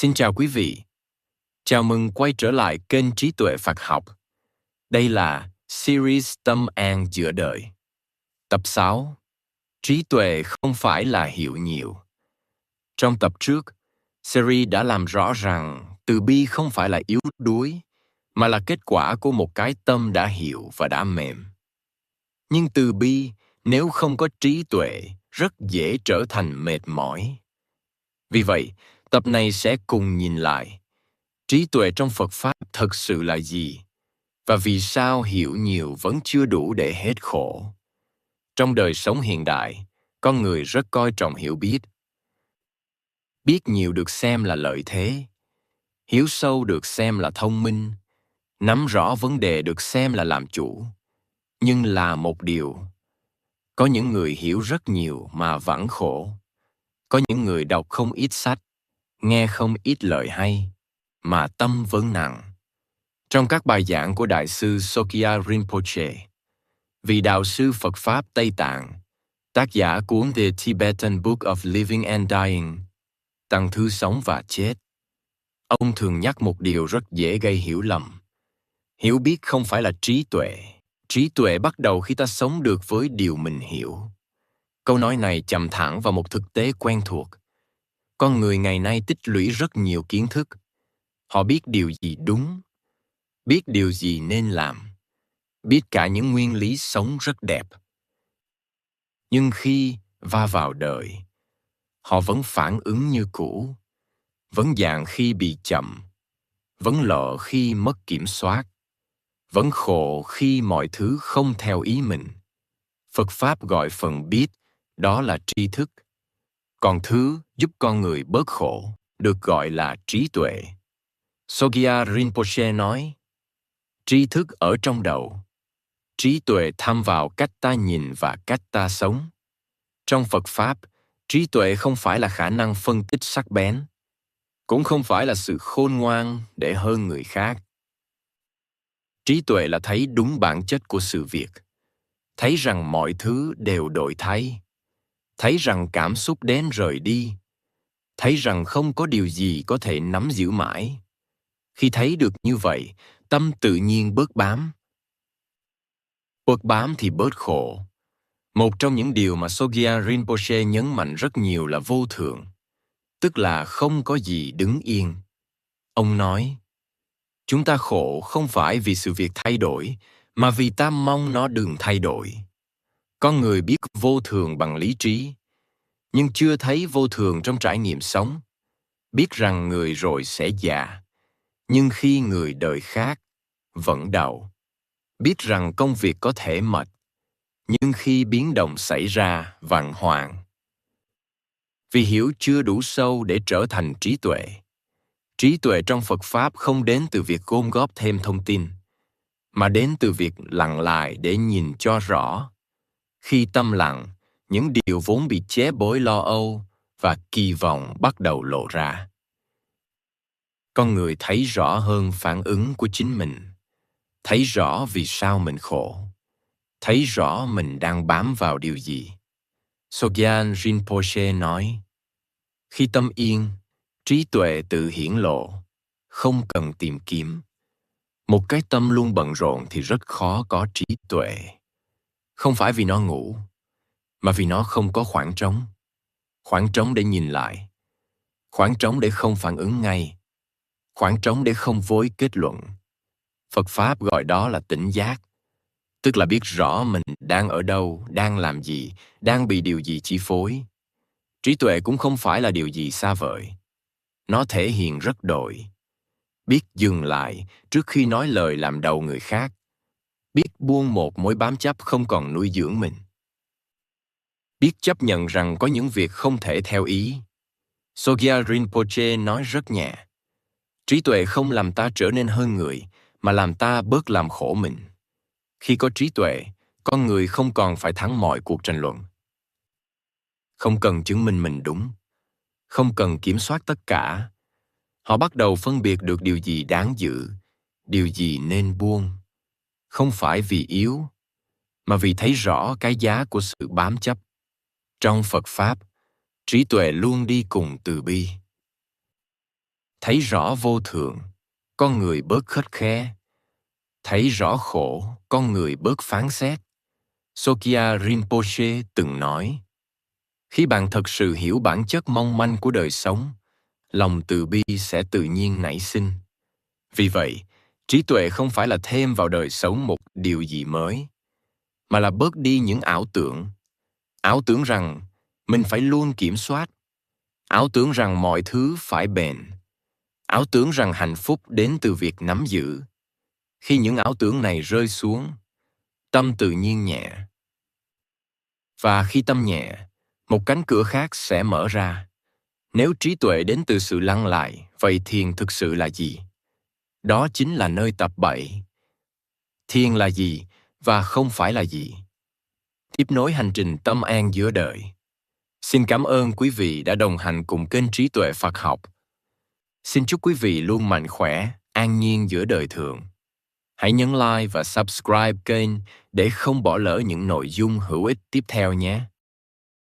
Xin chào quý vị. Chào mừng quay trở lại kênh Trí tuệ Phật học. Đây là series Tâm an giữa đời. Tập 6. Trí tuệ không phải là hiểu nhiều. Trong tập trước, series đã làm rõ rằng từ bi không phải là yếu đuối, mà là kết quả của một cái tâm đã hiểu và đã mềm. Nhưng từ bi, nếu không có trí tuệ, rất dễ trở thành mệt mỏi. Vì vậy, tập này sẽ cùng nhìn lại trí tuệ trong Phật Pháp thực sự là gì? Và vì sao hiểu nhiều vẫn chưa đủ để hết khổ? Trong đời sống hiện đại, con người rất coi trọng hiểu biết. Biết nhiều được xem là lợi thế. Hiểu sâu được xem là thông minh. Nắm rõ vấn đề được xem là làm chủ. Nhưng là một điều, có những người hiểu rất nhiều mà vẫn khổ. Có những người đọc không ít sách, nghe không ít lời hay, mà tâm vẫn nặng. Trong các bài giảng của Đại sư Sokia Rinpoche, vị đạo sư Phật Pháp Tây Tạng, tác giả cuốn The Tibetan Book of Living and Dying, Tăng Thứ Sống và Chết, ông thường nhắc một điều rất dễ gây hiểu lầm. Hiểu biết không phải là trí tuệ. Trí tuệ bắt đầu khi ta sống được với điều mình hiểu. Câu nói này chạm thẳng vào một thực tế quen thuộc. Con người ngày nay tích lũy rất nhiều kiến thức. Họ biết điều gì đúng, biết điều gì nên làm, biết cả những nguyên lý sống rất đẹp. Nhưng khi va vào đời, họ vẫn phản ứng như cũ, vẫn dạng khi bị chậm, vẫn lợ khi mất kiểm soát, vẫn khổ khi mọi thứ không theo ý mình. Phật Pháp gọi phần biết đó là tri thức, còn thứ giúp con người bớt khổ được gọi là trí tuệ. Sogia Rinpoche nói, tri thức ở trong đầu, trí tuệ thăm vào cách ta nhìn và cách ta sống. Trong Phật Pháp, trí tuệ không phải là khả năng phân tích sắc bén, cũng không phải là sự khôn ngoan để hơn người khác. Trí tuệ là thấy đúng bản chất của sự việc, thấy rằng mọi thứ đều đổi thay, thấy rằng cảm xúc đến rời đi, thấy rằng không có điều gì có thể nắm giữ mãi. Khi thấy được như vậy, tâm tự nhiên bớt bám. Bớt bám thì bớt khổ. Một trong những điều mà Sogia Rinpoche nhấn mạnh rất nhiều là vô thường, tức là không có gì đứng yên. Ông nói, chúng ta khổ không phải vì sự việc thay đổi, mà vì ta mong nó đừng thay đổi. Con người biết vô thường bằng lý trí, nhưng chưa thấy vô thường trong trải nghiệm sống. Biết rằng người rồi sẽ già, nhưng khi người đời khác, vẫn đau. Biết rằng công việc có thể mệt, nhưng khi biến động xảy ra, vạn hoạn. Vì hiểu chưa đủ sâu để trở thành trí tuệ. Trí tuệ trong Phật Pháp không đến từ việc gom góp thêm thông tin, mà đến từ việc lặng lại để nhìn cho rõ. Khi tâm lặng, những điều vốn bị chế bối lo âu và kỳ vọng bắt đầu lộ ra. Con người thấy rõ hơn phản ứng của chính mình, thấy rõ vì sao mình khổ, thấy rõ mình đang bám vào điều gì. Sogyal Rinpoche nói, khi tâm yên, trí tuệ tự hiển lộ, không cần tìm kiếm. Một cái tâm luôn bận rộn thì rất khó có trí tuệ. Không phải vì nó ngủ, mà vì nó không có khoảng trống. Khoảng trống để nhìn lại, khoảng trống để không phản ứng ngay, khoảng trống để không vội kết luận. Phật Pháp gọi đó là tỉnh giác, tức là biết rõ mình đang ở đâu, đang làm gì, đang bị điều gì chi phối. Trí tuệ cũng không phải là điều gì xa vời. Nó thể hiện rất đổi. Biết dừng lại trước khi nói lời làm đầu người khác. Biết buông một mối bám chấp không còn nuôi dưỡng mình. Biết chấp nhận rằng có những việc không thể theo ý. Sogyal Rinpoche nói rất nhẹ. Trí tuệ không làm ta trở nên hơn người, mà làm ta bớt làm khổ mình. Khi có trí tuệ, con người không còn phải thắng mọi cuộc tranh luận. Không cần chứng minh mình đúng. Không cần kiểm soát tất cả. Họ bắt đầu phân biệt được điều gì đáng giữ, điều gì nên buông. Không phải vì yếu, mà vì thấy rõ cái giá của sự bám chấp. Trong Phật Pháp, trí tuệ luôn đi cùng từ bi. thấy rõ vô thường, con người bớt khắt khe. Thấy rõ khổ, con người bớt phán xét. Sokya Rinpoche từng nói, khi bạn thật sự hiểu bản chất mong manh của đời sống, lòng từ bi sẽ tự nhiên nảy sinh. Vì vậy, trí tuệ không phải là thêm vào đời sống một điều gì mới, mà là bớt đi những ảo tưởng rằng mình phải luôn kiểm soát, ảo tưởng rằng mọi thứ phải bền, ảo tưởng rằng hạnh phúc đến từ việc nắm giữ. Khi những ảo tưởng này rơi xuống, tâm tự nhiên nhẹ. Và khi tâm nhẹ, một cánh cửa khác sẽ mở ra. Nếu trí tuệ đến từ sự lắng lại, vậy thiền thực sự là gì? Đó chính là nơi tập bậy. Thiền là gì và không phải là gì? Tiếp nối hành trình tâm an giữa đời. Xin cảm ơn quý vị đã đồng hành cùng kênh Trí Tuệ Phật Học. Xin chúc quý vị luôn mạnh khỏe, an nhiên giữa đời thường. Hãy nhấn like và subscribe kênh để không bỏ lỡ những nội dung hữu ích tiếp theo nhé.